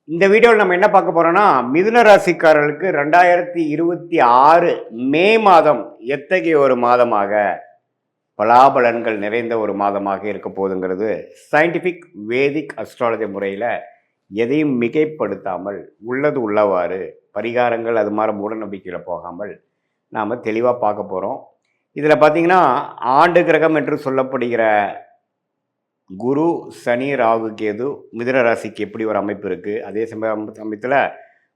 இந்த வீடியோவில் நம்ம என்ன பார்க்க போறோம்னா மிதுன ராசிக்காரர்களுக்கு 2026 மே மாதம் எத்தகைய ஒரு மாதமாக பலாபலன்கள் நிறைந்த ஒரு மாதமாக இருக்க போகுதுங்கிறது சயின்டிஃபிக் வேதிக் அஸ்ட்ராலஜி முறையில் எதையும் மிகைப்படுத்தாமல் உள்ளது உள்ளவாறு பரிகாரங்கள் அது மாதிரி மூட நம்பிக்கையில் போகாமல் நாம் தெளிவாக பார்க்க போகிறோம். இதில் பார்த்திங்கன்னா ஆண்டு கிரகம் என்று சொல்லப்படுகிற குரு, சனி, ராகு, கேது மிதுன ராசிக்கு எப்படி ஒரு அமைப்பு இருக்குது, அதே சமயத்தில்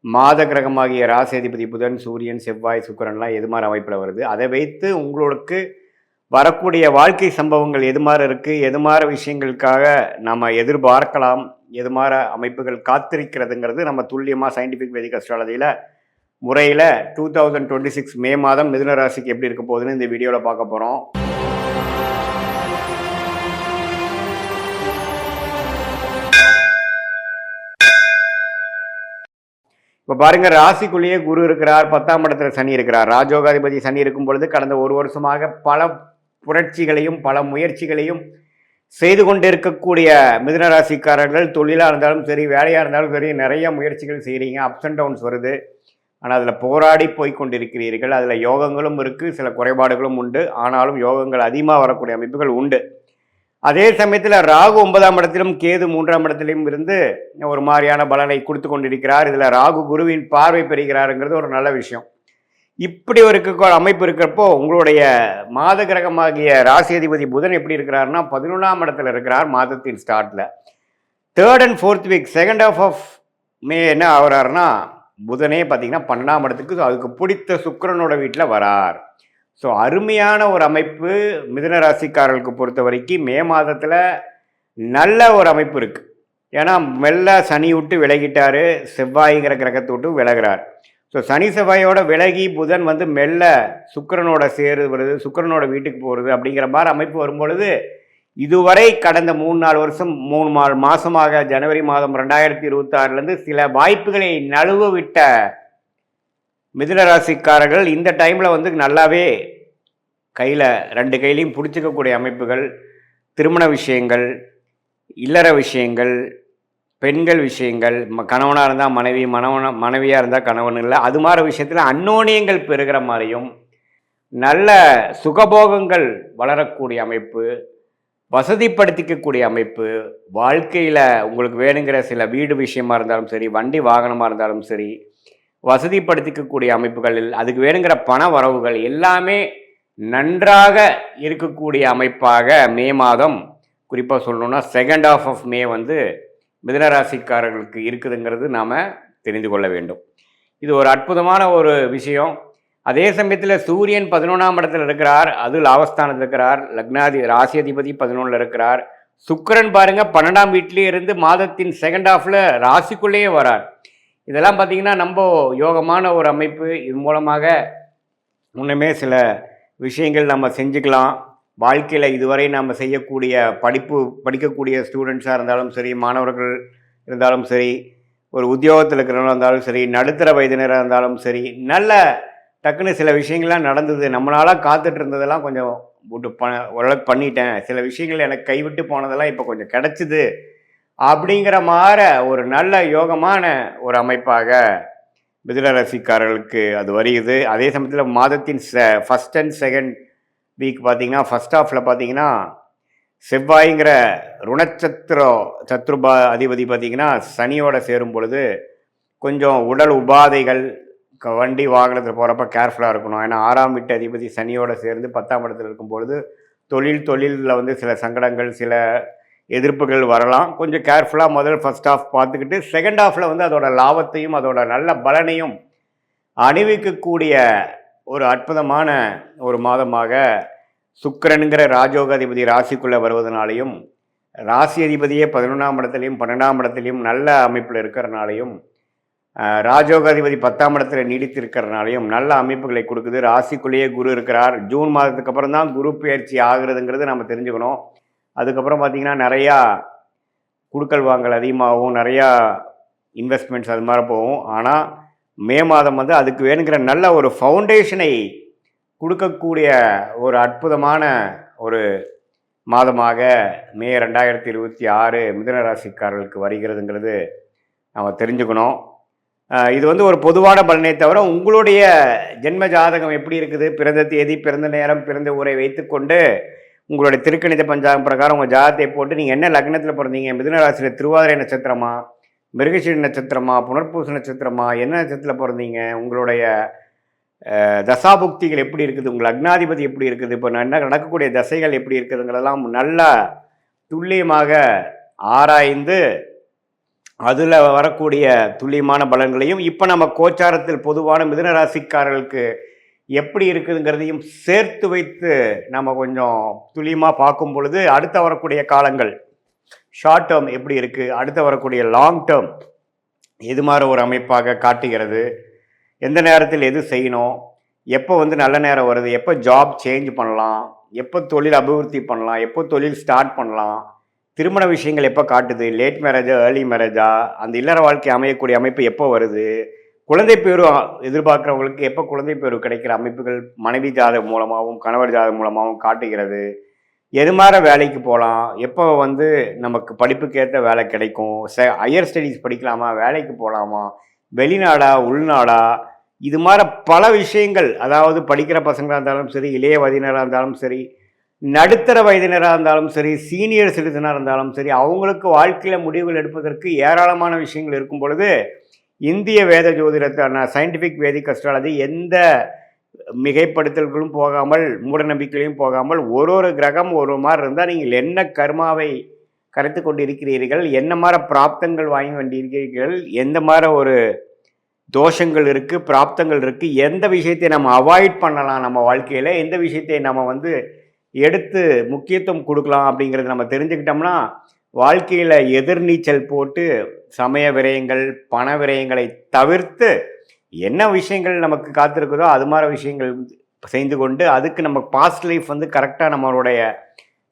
மாத கிரகமாகிய ராசி அதிபதி புதன், சூரியன், செவ்வாய், சுக்கிரன்லாம் எது மாதிரி அமைப்பில் வருது, அதை வைத்து உங்களுக்கு வரக்கூடிய வாழ்க்கை சம்பவங்கள் எது மாதிரி இருக்குது, எது மாதிரி விஷயங்களுக்காக நம்ம எதிர்பார்க்கலாம், எது மாதிரி அமைப்புகள் காத்திருக்கிறதுங்கிறது நம்ம துல்லியமாக சயின்டிஃபிக் வேதிக் அஸ்ட்ராலஜியில் முறையில் 2026 மே மாதம் மிதுன ராசிக்கு எப்படி இருக்க போகுதுன்னு இந்த வீடியோவில் பார்க்க போகிறோம். இப்போ பாருங்கள், ராசிக்குள்ளேயே குரு இருக்கிறார், 10ஆம் இடத்துல சனி இருக்கிறார். ராஜோகாதிபதி சனி இருக்கும் பொழுது கடந்த ஒரு வருஷமாக பல புரட்சிகளையும் பல முயற்சிகளையும் செய்து கொண்டு இருக்கக்கூடிய மிதுன ராசிக்காரர்கள் தொழிலாக இருந்தாலும் சரி, வேலையாக இருந்தாலும் சரி, நிறைய முயற்சிகள் செய்கிறீங்க. அப்ஸ் அண்ட் டவுன்ஸ் வருது, ஆனால் அதில் போராடி போய் கொண்டிருக்கிறீர்கள். அதில் யோகங்களும் இருக்குது, சில குறைபாடுகளும் உண்டு. ஆனாலும் யோகங்கள் அதிகமாக வரக்கூடிய அமைப்புகள் உண்டு. அதே சமயத்தில் ராகு 9ஆம் இடத்திலும் கேது 3ஆம் இடத்திலும் இருந்து ஒரு மாதிரியான பலனை கொடுத்து கொண்டிருக்கிறார். இதில் ராகு குருவின் பார்வை பெறுகிறாருங்கிறது ஒரு நல்ல விஷயம். இப்படி ஒரு அமைப்பு இருக்கிறப்போ உங்களுடைய மாத கிரகமாகிய ராசி அதிபதி புதன் எப்படி இருக்கிறாருன்னா 11ஆம் இடத்துல இருக்கிறார். மாதத்தின் ஸ்டார்ட்ல 3rd and 4th week, second half of May என்ன ஆகிறாருன்னா புதனே பார்த்தீங்கன்னா 12ஆம் இடத்துக்கு அதுக்கு பிடித்த சுக்கிரனோட வீட்டில் வரார். ஸோ அருமையான ஒரு அமைப்பு மிதுன ராசிக்காரர்களுக்கு பொறுத்த வரைக்கும் மே மாதத்தில் நல்ல ஒரு அமைப்பு இருக்குது. ஏன்னா மெல்ல சனி விட்டு விலகிட்டார், செவ்வாய்ங்கிற கிரகத்தை விட்டு விலகிறார். ஸோ சனி செவ்வாயோட விலகி புதன் வந்து மெல்ல சுக்கிரனோட சேருவது, சுக்கிரனோட வீட்டுக்கு போகிறது அப்படிங்கிற மாதிரி அமைப்பு வரும்பொழுது இதுவரை கடந்த 3-4 வருஷம் 3 மாதமாக ஜனவரி மாதம் 2026 சில வாய்ப்புகளை நழுவ விட்ட மிதுன ராசிக்காரர்கள் இந்த டைமில் வந்து நல்லாவே கையில் 2 கையிலையும் பிடிச்சிக்கக்கூடிய அமைப்புகள், திருமண விஷயங்கள், இல்லற விஷயங்கள், பெண்கள் விஷயங்கள், கணவனாக இருந்தால் மனைவி, மனைவியாக இருந்தால் கணவன் இல்லை, அது மாதிரி விஷயத்தில் அந்யோன்யங்கள் பெறுகிற மாதிரியும் நல்ல சுகபோகங்கள் வளரக்கூடிய அமைப்பு, வசதிப்படுத்திக்கக்கூடிய அமைப்பு, வாழ்க்கையில் உங்களுக்கு வேணுங்கிற சில வீடு விஷயமா இருந்தாலும் சரி, வண்டி வாகனமாக இருந்தாலும் சரி, வசதிப்படுத்திக்கக்கூடிய அமைப்புகளில் அதுக்கு வேணுங்கிற பண வரவுகள் எல்லாமே நன்றாக இருக்கக்கூடிய அமைப்பாக மே மாதம், குறிப்பாக சொல்லணும்னா செகண்ட் ஹாஃப் ஆஃப் மே வந்து மிதுனராசிக்காரர்களுக்கு இருக்குதுங்கிறது நாம் தெரிந்து கொள்ள வேண்டும். இது ஒரு அற்புதமான ஒரு விஷயம். அதே சமயத்தில் சூரியன் 11ஆம் இடத்துல இருக்கிறார், அது லாபஸ்தானத்தில் இருக்கிறார். ராசி அதிபதி 11ல் இருக்கிறார். சுக்கிரன் பாருங்க 12ஆம் வீட்டிலே இருந்து மாதத்தின் செகண்ட் ஹாஃபில் ராசிக்குள்ளேயே வரார். இதெல்லாம் பார்த்திங்கன்னா நம்ம யோகமான ஒரு அமைப்பு. இது மூலமாக முன்னமே சில விஷயங்கள் நம்ம செஞ்சுக்கலாம். வாழ்க்கையில் இதுவரை நம்ம செய்யக்கூடிய படிக்கக்கூடிய ஸ்டூடெண்ட்ஸாக இருந்தாலும் சரி, மாணவர்கள் இருந்தாலும் சரி, ஒரு உத்தியோகத்தில் இருக்கிறவங்க இருந்தாலும் சரி, நடுத்தர வயதினராக இருந்தாலும் சரி, நல்ல டக்குன்னு சில விஷயங்கள்லாம் நடந்தது. நம்மளால் காத்துட்டு இருந்ததெல்லாம் கொஞ்சம் ஓரளவுக்கு பண்ணிட்டேன், சில விஷயங்கள் எனக்கு கைவிட்டு போனதெல்லாம் இப்போ கொஞ்சம் கிடச்சிது அப்படிங்கிற மாதிரி ஒரு நல்ல யோகமான ஒரு அமைப்பாக மிதுன ராசிக்காரர்களுக்கு அது வருகிறது. அதே சமயத்தில் மாதத்தின் ஃபஸ்ட் அண்ட் செகண்ட் வீக் பார்த்திங்கன்னா ஃபஸ்ட் ஹாஃபில் பார்த்திங்கன்னா செவ்வாய்ங்கிற சத்ருபா அதிபதி பார்த்திங்கன்னா சனியோட சேரும் பொழுது கொஞ்சம் உடல் உபாதைகள், வண்டி வாகனத்தில் போகிறப்ப கேர்ஃபுல்லாக இருக்கணும். ஏன்னா 6ஆம் வீட்டு அதிபதி சனியோட சேர்ந்து 10ஆம் இடத்துல இருக்கும் பொழுது தொழிலில் வந்து சில சங்கடங்கள், சில எதிர்ப்புகள் வரலாம். கொஞ்சம் கேர்ஃபுல்லாக முதல் ஃபஸ்ட் ஹாஃப் பார்த்துக்கிட்டு செகண்ட் ஹாஃபில் வந்து அதோட லாபத்தையும் அதோட நல்ல பலனையும் அணிவிக்கக்கூடிய ஒரு அற்புதமான ஒரு மாதமாக சுக்கிரனுங்கிற ராஜோகாதிபதி ராசிக்குள்ளே வருவதனாலையும், ராசி அதிபதியே 11ஆம் இடத்துலையும் 12ஆம் இடத்துலையும் நல்ல அமைப்பில் இருக்கிறனாலையும், ராஜோகாதிபதி 10ஆம் இடத்துல நீடித்திருக்கிறனாலையும் நல்ல அமைப்புகளை கொடுக்குது. ராசிக்குள்ளேயே குரு இருக்கிறார். ஜூன் மாதத்துக்கு அப்புறம் தான் குரு பயிற்சி ஆகுறதுங்கிறது நம்ம தெரிஞ்சுக்கணும். அதுக்கப்புறம் பார்த்திங்கன்னா நிறையா குடுக்கல் வாங்கல் அதிகமாகவும், நிறையா இன்வெஸ்ட்மெண்ட்ஸ் அது மாதிரி போகும். ஆனால் மே மாதம் வந்து அதுக்கு வேணுங்கிற நல்ல ஒரு ஃபவுண்டேஷனை கொடுக்கக்கூடிய ஒரு அற்புதமான ஒரு மாதமாக மே 2026 மிதுன ராசிக்காரர்களுக்கு வருகிறதுங்கிறது நம்ம தெரிஞ்சுக்கணும். இது வந்து ஒரு பொதுவான பலனே தவிர, உங்களுடைய ஜென்ம ஜாதகம் எப்படி இருக்குது, பிறந்த தேதி, பிறந்த நேரம், பிறந்த ஊரை வைத்துக்கொண்டு உங்களுடைய திருக்கணித பஞ்சாங்கம் பிரகாரம் உங்கள் ஜாதகத்தை போட்டு நீங்கள் என்ன லக்னத்தில் பிறந்தீங்க, மிதுன ராசியில் திருவாதிரை நட்சத்திரமா, மிருகசீரி நட்சத்திரமா, புனர்பூச நட்சத்திரமா, என்ன நட்சத்திரத்தில் பிறந்தீங்க, உங்களுடைய தசாபுக்திகள் எப்படி இருக்குது, உங்கள் லக்னாதிபதி எப்படி இருக்குது, இப்போ நடக்கக்கூடிய தசைகள் எப்படி இருக்குதுங்கிறதெல்லாம் நல்லா துல்லியமாக ஆராய்ந்து அதில் வரக்கூடிய துல்லியமான பலன்களையும் இப்போ நம்ம கோச்சாரத்தில் பொதுவான மிதுன ராசிக்காரர்களுக்கு எப்படி இருக்குதுங்கிறதையும் சேர்த்து வைத்து நம்ம கொஞ்சம் துல்லியமாக பார்க்கும் பொழுது அடுத்த வரக்கூடிய காலங்கள் ஷார்ட் டேர்ம் எப்படி இருக்குது, அடுத்த வரக்கூடிய லாங் டேர்ம் எது மாதிரி ஒரு அமைப்பாக காட்டுகிறது, எந்த நேரத்தில் எது செய்யணும், எப்போ வந்து நல்ல நேரம் வருது, எப்போ ஜாப் சேஞ்ச் பண்ணலாம், எப்போ தொழில் அபிவிருத்தி பண்ணலாம், எப்போ தொழில் ஸ்டார்ட் பண்ணலாம், திருமண விஷயங்கள் எப்போ காட்டுது, லேட் மேரேஜா ஏர்லி மேரேஜா, அந்த இல்லற வாழ்க்கை அமையக்கூடிய அமைப்பு எப்போ வருது, குழந்தை பேரு எதிர்பார்க்குறவங்களுக்கு எப்போ குழந்தை பேரு கிடைக்கிற அமைப்புகள் மனைவி ஜாதகம் மூலமாகவும் கணவர் ஜாதகம் மூலமாகவும் காட்டுகிறது, எது மாதிரி வேலைக்கு போகலாம், எப்போ வந்து நமக்கு படிப்புக்கேற்ற வேலை கிடைக்கும், ஹையர் ஸ்டடீஸ் படிக்கலாமா, வேலைக்கு போகலாமா, வெளிநாடா உள்நாடா, இது மாதிரி பல விஷயங்கள். அதாவது படிக்கிற பசங்களாக இருந்தாலும் சரி, இளைய வயதினராக இருந்தாலும் சரி, நடுத்தர வயதினராக இருந்தாலும் சரி, சீனியர் சிட்டிசனாக இருந்தாலும் சரி, அவங்களுக்கு வாழ்க்கையில் முடிவுகள் எடுப்பதற்கு ஏராளமான விஷயங்கள் இருக்கும் பொழுது இந்திய வேத ஜோதிடத்தான சயின்டிஃபிக் வேதிக் அஸ்ட்ராலஜி எந்த மிகைப்படுத்தல்களும் போகாமல் மூடநம்பிக்கைகளையும் போகாமல் ஒரு கிரகம் ஒரு மாதிரி இருந்தால் நீங்கள் என்ன கர்மாவை கரைத்து கொண்டு இருக்கிறீர்கள், என்ன மாதிரி பிராப்தங்கள் வாங்கி கொண்டிருக்கிறீர்கள், எந்த மாதிரி ஒரு தோஷங்கள் இருக்குது, பிராப்தங்கள் இருக்குது, எந்த விஷயத்தை நம்ம அவாய்ட் பண்ணலாம் நம்ம வாழ்க்கையில், எந்த விஷயத்தை நம்ம வந்து எடுத்து முக்கியத்துவம் கொடுக்கலாம் அப்படிங்கிறது நம்ம தெரிஞ்சுக்கிட்டோம்னா வாழ்க்கையில் எதிர்நீச்சல் போட்டு சமய விரயங்கள் பண விரயங்களை தவிர்த்து என்ன விஷயங்கள் நமக்கு காத்திருக்குதோ அது மாதிரி விஷயங்கள் செய்து கொண்டு அதுக்கு நம்ம பாஸ்ட் லைஃப் வந்து கரெக்டாக நம்மளுடைய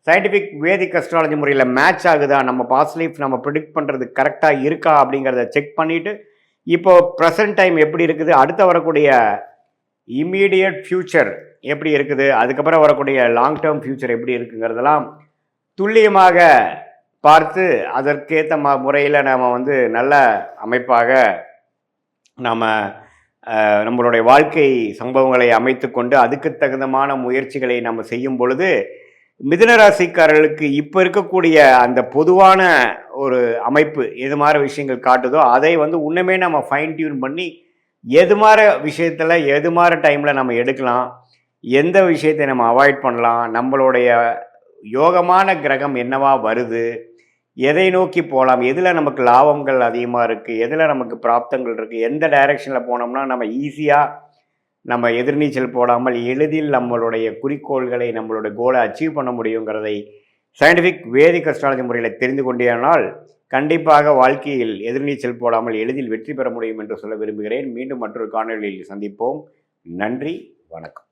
சயின்டிஃபிக் வேதிக் அஸ்ட்ராலஜி முறையில் மேட்ச் ஆகுதா, நம்ம பாஸ்ட் லைஃப் நம்ம ப்ரிடிக்ட் பண்ணுறது கரெக்டாக இருக்கா அப்படிங்கிறத செக் பண்ணிவிட்டு இப்போது ப்ரெசன்ட் டைம் எப்படி இருக்குது, அடுத்த வரக்கூடிய இம்மீடியட் ஃப்யூச்சர் எப்படி இருக்குது, அதுக்கப்புறம் வரக்கூடிய லாங் டேர்ம் ஃப்யூச்சர் எப்படி இருக்குங்கிறதெல்லாம் துல்லியமாக பார்த்து அதற்கேற்ற முறையில் நாம் வந்து நல்ல அமைப்பாக நாம் நம்மளுடைய வாழ்க்கை சம்பவங்களை அமைத்து கொண்டு அதுக்கு தகுந்தமான முயற்சிகளை நம்ம செய்யும் பொழுது மிதுன ராசிக்காரர்களுக்கு இப்போ இருக்கக்கூடிய அந்த பொதுவான ஒரு அமைப்பு எது மாதிரி விஷயங்கள் காட்டுதோ அதை வந்து இன்னுமே நம்ம ஃபைன் டியூன் பண்ணி எது மாதிரி விஷயத்தில் எது மாதிரி டைமில் நம்ம எடுக்கலாம், எந்த விஷயத்தை நம்ம அவாய்ட் பண்ணலாம், நம்மளுடைய யோகமான கிரகம் என்னவா வருது, எதை நோக்கி போகலாம், எதில் நமக்கு லாபங்கள் அதிகமாக இருக்குது, எதில் நமக்கு பிராப்தங்கள் இருக்குது, எந்த டைரெக்ஷனில் போனோம்னா நம்ம ஈஸியாக நம்ம எதிர்நீச்சல் போடாமல் எளிதில் நம்மளுடைய குறிக்கோள்களை நம்மளுடைய கோலை அச்சீவ் பண்ண முடியுங்கிறதை சயின்டிஃபிக் வேதிக் அஸ்ட்ராலஜி முறையில் தெரிந்து கொண்டேனால் கண்டிப்பாக வாழ்க்கையில் எதிர்நீச்சல் போடாமல் எளிதில் வெற்றி பெற முடியும் என்று சொல்ல விரும்புகிறேன். மீண்டும் மற்றொரு காணொலியில் சந்திப்போம். நன்றி, வணக்கம்.